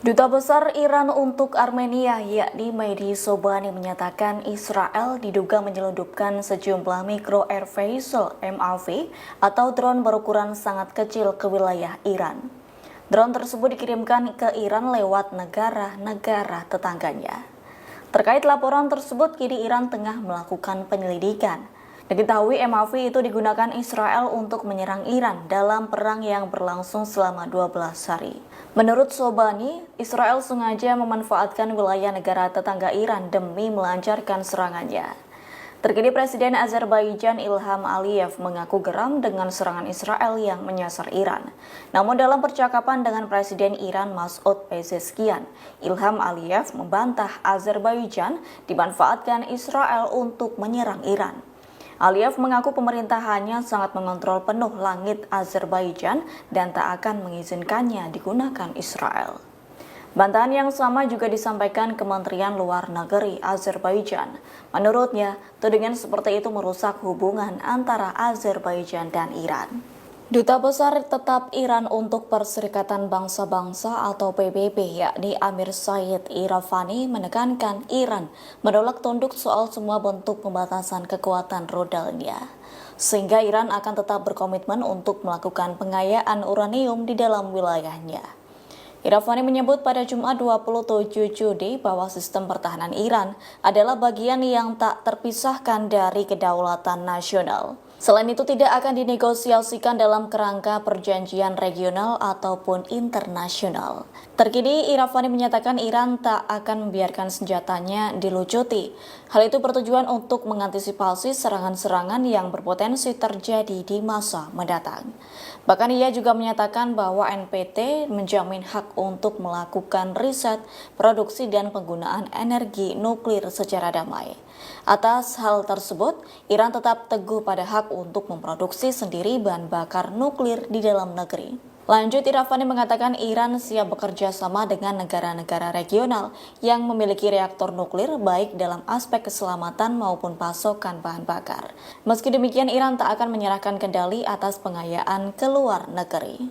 Duta Besar Iran untuk Armenia yakni Mehdi Sobhani menyatakan Israel diduga menyelundupkan sejumlah micro air vehicle (MAV) atau drone berukuran sangat kecil ke wilayah Iran. Drone tersebut dikirimkan ke Iran lewat negara-negara tetangganya. Terkait laporan tersebut, kini Iran tengah melakukan penyelidikan. Diketahui MAV itu digunakan Israel untuk menyerang Iran dalam perang yang berlangsung selama 12 hari. Menurut Sobhani, Israel sengaja memanfaatkan wilayah negara tetangga Iran demi melancarkan serangannya. Terkini Presiden Azerbaijan Ilham Aliyev mengaku geram dengan serangan Israel yang menyasar Iran. Namun dalam percakapan dengan Presiden Iran Masoud Pezeshkian, Ilham Aliyev membantah Azerbaijan dimanfaatkan Israel untuk menyerang Iran. Aliyev mengaku pemerintahannya sangat mengontrol penuh langit Azerbaijan dan tak akan mengizinkannya digunakan Israel. Bantahan yang sama juga disampaikan Kementerian Luar Negeri Azerbaijan. Menurutnya, tudingan seperti itu merusak hubungan antara Azerbaijan dan Iran. Duta Besar Tetap Iran untuk Perserikatan Bangsa-Bangsa atau PBB yakni Amir Said Iravani menekankan Iran menolak tunduk soal semua bentuk pembatasan kekuatan rudalnya, sehingga Iran akan tetap berkomitmen untuk melakukan pengayaan uranium di dalam wilayahnya. Iravani menyebut pada Jumat 27 Juni bahwa sistem pertahanan Iran adalah bagian yang tak terpisahkan dari kedaulatan nasional. Selain itu tidak akan dinegosiasikan dalam kerangka perjanjian regional ataupun internasional. Terkini Iravani menyatakan Iran tak akan membiarkan senjatanya dilucuti. Hal itu bertujuan untuk mengantisipasi serangan-serangan yang berpotensi terjadi di masa mendatang. Bahkan ia juga menyatakan bahwa NPT menjamin hak untuk melakukan riset, produksi dan penggunaan energi nuklir secara damai. Atas hal tersebut, Iran tetap teguh pada hak untuk memproduksi sendiri bahan bakar nuklir di dalam negeri. Lanjut, Iravani mengatakan Iran siap bekerja sama dengan negara-negara regional yang memiliki reaktor nuklir baik dalam aspek keselamatan maupun pasokan bahan bakar. Meski demikian, Iran tak akan menyerahkan kendali atas pengayaan ke luar negeri.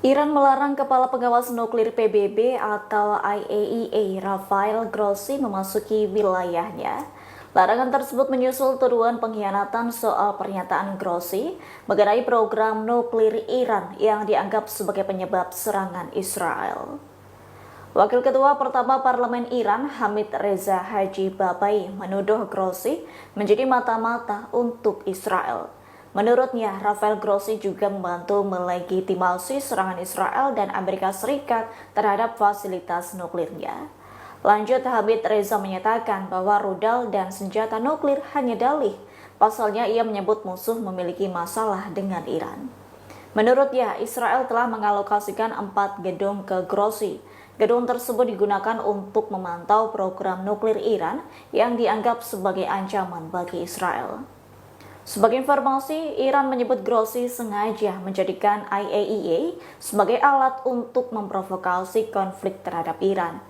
Iran melarang Kepala Pengawas Nuklir PBB atau IAEA Rafael Grossi memasuki wilayahnya. Larangan tersebut menyusul tuduhan pengkhianatan soal pernyataan Grossi mengenai program nuklir Iran yang dianggap sebagai penyebab serangan Israel. Wakil Ketua Pertama Parlemen Iran, Hamid Reza Haji Babai, menuduh Grossi menjadi mata-mata untuk Israel. Menurutnya, Rafael Grossi juga membantu melegitimasi serangan Israel dan Amerika Serikat terhadap fasilitas nuklirnya. Lanjut, Hamid Reza menyatakan bahwa rudal dan senjata nuklir hanya dalih. Pasalnya, ia menyebut musuh memiliki masalah dengan Iran. Menurutnya, Israel telah mengalokasikan 4 gedung ke Grossi. Gedung tersebut digunakan untuk memantau program nuklir Iran yang dianggap sebagai ancaman bagi Israel. Sebagai informasi, Iran menyebut Grossi sengaja menjadikan IAEA sebagai alat untuk memprovokasi konflik terhadap Iran.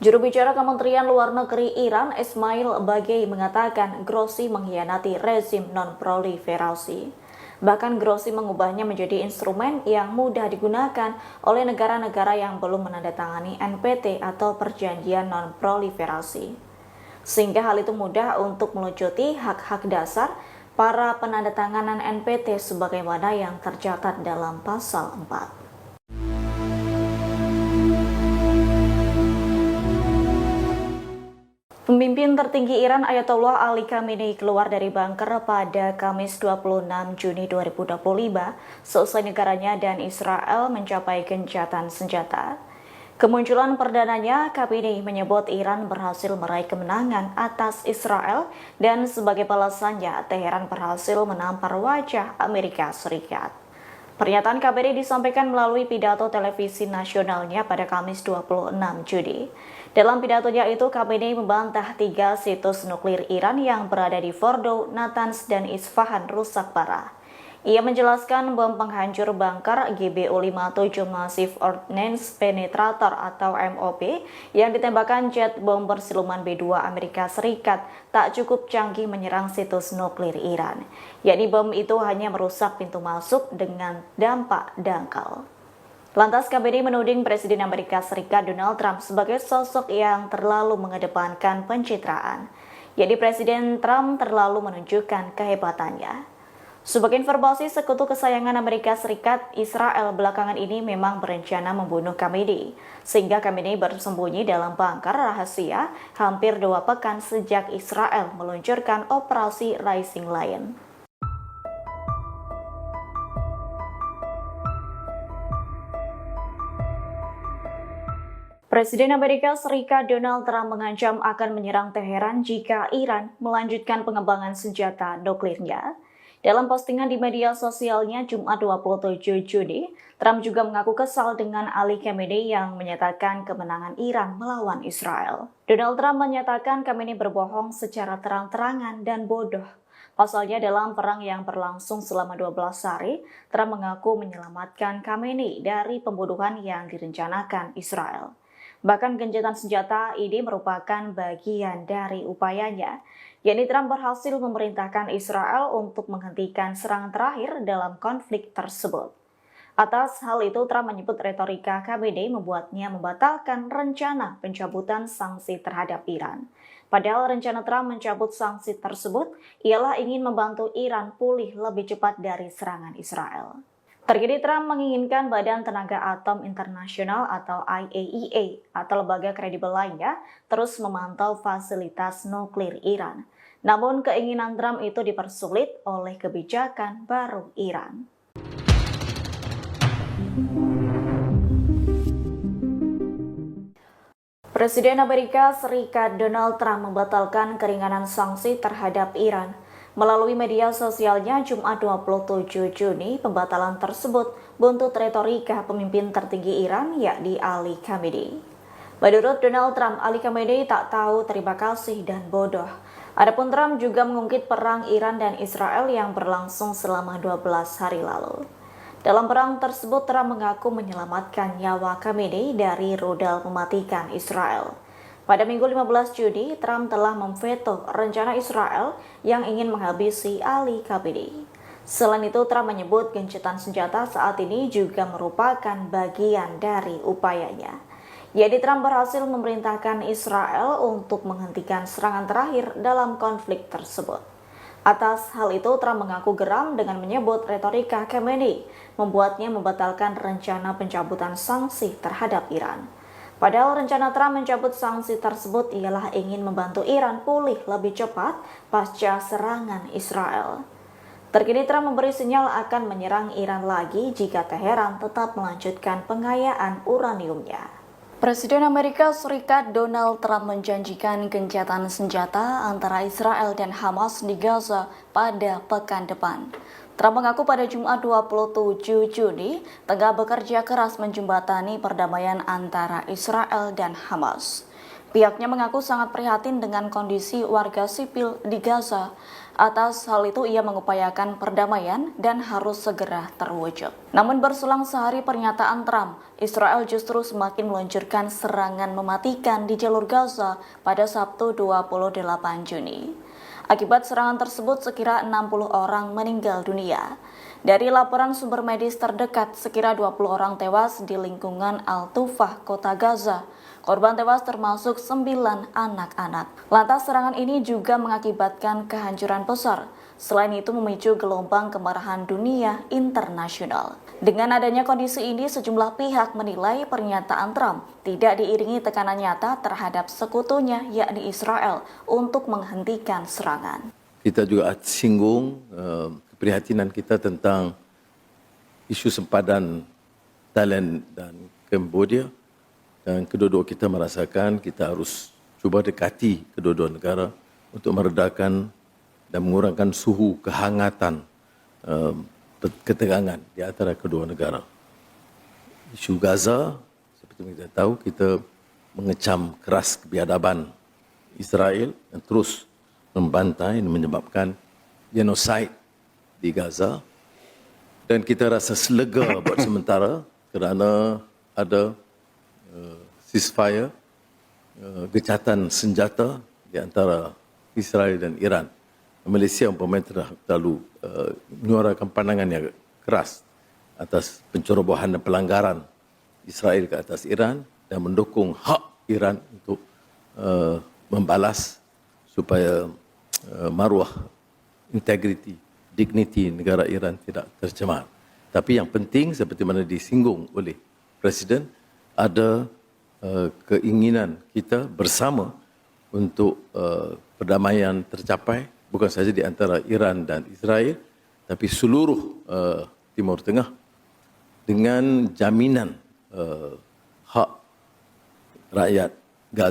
Juru bicara Kementerian Luar Negeri Iran, Ismail Bagei, mengatakan Grossi mengkhianati rezim non-proliferasi. Bahkan Grossi mengubahnya menjadi instrumen yang mudah digunakan oleh negara-negara yang belum menandatangani NPT atau Perjanjian Non-Proliferasi. Sehingga hal itu mudah untuk melucuti hak-hak dasar para penandatanganan NPT sebagaimana yang tercatat dalam pasal 4. Pemimpin tertinggi Iran Ayatollah Ali Khamenei keluar dari bunker pada Kamis 26 Juni 2025 seusai negaranya dan Israel mencapai gencatan senjata. Kemunculan perdananya, Khamenei menyebut Iran berhasil meraih kemenangan atas Israel dan sebagai balasannya Teheran berhasil menampar wajah Amerika Serikat. Pernyataan Khamenei disampaikan melalui pidato televisi nasionalnya pada Kamis 26 Juni. Dalam pidatonya itu, Khamenei membantah 3 situs nuklir Iran yang berada di Fordo, Natanz, dan Isfahan rusak parah. Ia menjelaskan bom penghancur bunker GBU-57 Massive Ordnance Penetrator atau MOP yang ditembakkan jet bomber siluman B-2 Amerika Serikat tak cukup canggih menyerang situs nuklir Iran. Yakni bom itu hanya merusak pintu masuk dengan dampak dangkal. Lantas KBRI menuding Presiden Amerika Serikat Donald Trump sebagai sosok yang terlalu mengedepankan pencitraan. Jadi Presiden Trump terlalu menunjukkan kehebatannya. Sebagai informasi, sekutu kesayangan Amerika Serikat, Israel belakangan ini memang berencana membunuh Khamenei, sehingga Khamenei bersembunyi dalam bunker rahasia hampir 2 pekan sejak Israel meluncurkan operasi Rising Lion. Presiden Amerika Serikat Donald Trump mengancam akan menyerang Teheran jika Iran melanjutkan pengembangan senjata nuklirnya. Dalam postingan di media sosialnya Jumat 27 Juni, Trump juga mengaku kesal dengan Ali Khamenei yang menyatakan kemenangan Iran melawan Israel. Donald Trump menyatakan Khamenei berbohong secara terang-terangan dan bodoh. Pasalnya dalam perang yang berlangsung selama 12 hari, Trump mengaku menyelamatkan Khamenei dari pembunuhan yang direncanakan Israel. Bahkan gencatan senjata ini merupakan bagian dari upayanya, yakni Trump berhasil memerintahkan Israel untuk menghentikan serangan terakhir dalam konflik tersebut. Atas hal itu, Trump menyebut retorika Khamenei membuatnya membatalkan rencana pencabutan sanksi terhadap Iran. Padahal rencana Trump mencabut sanksi tersebut ialah ingin membantu Iran pulih lebih cepat dari serangan Israel. Terkini Trump menginginkan Badan Tenaga Atom Internasional atau IAEA atau lembaga kredibel lainnya terus memantau fasilitas nuklir Iran. Namun keinginan Trump itu dipersulit oleh kebijakan baru Iran. Presiden Amerika Serikat Donald Trump membatalkan keringanan sanksi terhadap Iran. Melalui media sosialnya Jumat 27 Juni, pembatalan tersebut buntut retorika pemimpin tertinggi Iran yakni Ali Khamenei. Menurut Donald Trump, Ali Khamenei tak tahu terima kasih dan bodoh. Adapun Trump juga mengungkit perang Iran dan Israel yang berlangsung selama 12 hari lalu. Dalam perang tersebut, Trump mengaku menyelamatkan nyawa Khamenei dari rudal mematikan Israel. Pada Minggu 15 Juni, Trump telah memveto rencana Israel yang ingin menghabisi Ali Khamenei. Selain itu, Trump menyebut gencatan senjata saat ini juga merupakan bagian dari upayanya. Jadi Trump berhasil memerintahkan Israel untuk menghentikan serangan terakhir dalam konflik tersebut. Atas hal itu, Trump mengaku geram dengan menyebut retorika Khamenei membuatnya membatalkan rencana pencabutan sanksi terhadap Iran. Padahal rencana Trump mencabut sanksi tersebut ialah ingin membantu Iran pulih lebih cepat pasca serangan Israel. Terkini Trump memberi sinyal akan menyerang Iran lagi jika Teheran tetap melanjutkan pengayaan uraniumnya. Presiden Amerika Serikat Donald Trump menjanjikan gencatan senjata antara Israel dan Hamas di Gaza pada pekan depan. Trump mengaku pada Jumat 27 Juni tengah bekerja keras menjembatani perdamaian antara Israel dan Hamas. Pihaknya mengaku sangat prihatin dengan kondisi warga sipil di Gaza. Atas hal itu ia mengupayakan perdamaian dan harus segera terwujud. Namun berselang sehari pernyataan Trump, Israel justru semakin meluncurkan serangan mematikan di jalur Gaza pada Sabtu 28 Juni. Akibat serangan tersebut, sekira 60 orang meninggal dunia. Dari laporan sumber medis terdekat, sekira 20 orang tewas di lingkungan Al-Tufah, kota Gaza. Korban tewas termasuk 9 anak-anak. Lantas serangan ini juga mengakibatkan kehancuran besar. Selain itu memicu gelombang kemarahan dunia internasional. Dengan adanya kondisi ini, sejumlah pihak menilai pernyataan Trump tidak diiringi tekanan nyata terhadap sekutunya yakni Israel untuk menghentikan serangan. Kita juga singgung keprihatinan kita tentang isu sempadan Thailand dan Cambodia, dan kedua-dua kita merasakan kita harus cuba dekati kedua-dua negara untuk meredakan dan mengurangkan suhu kehangatan ketegangan di antara kedua negara. Isu Gaza, seperti kita tahu, kita mengecam keras kebiadaban Israel yang terus membantai dan menyebabkan genosid di Gaza, Dan kita rasa selega buat sementara kerana ada ceasefire, gecatan senjata di antara Israel dan Iran. Malaysia umpamanya telah terlalu menyuarakan pandangan yang keras atas pencerobohan dan pelanggaran Israel ke atas Iran dan mendukung hak Iran untuk membalas supaya maruah, integriti, dignity negara Iran tidak tercemar. Tapi yang penting seperti mana disinggung oleh Presiden, ada keinginan kita bersama untuk perdamaian tercapai bukan saja di antara Iran dan Israel tapi seluruh Timur Tengah dengan jaminan hak rakyat Gaza.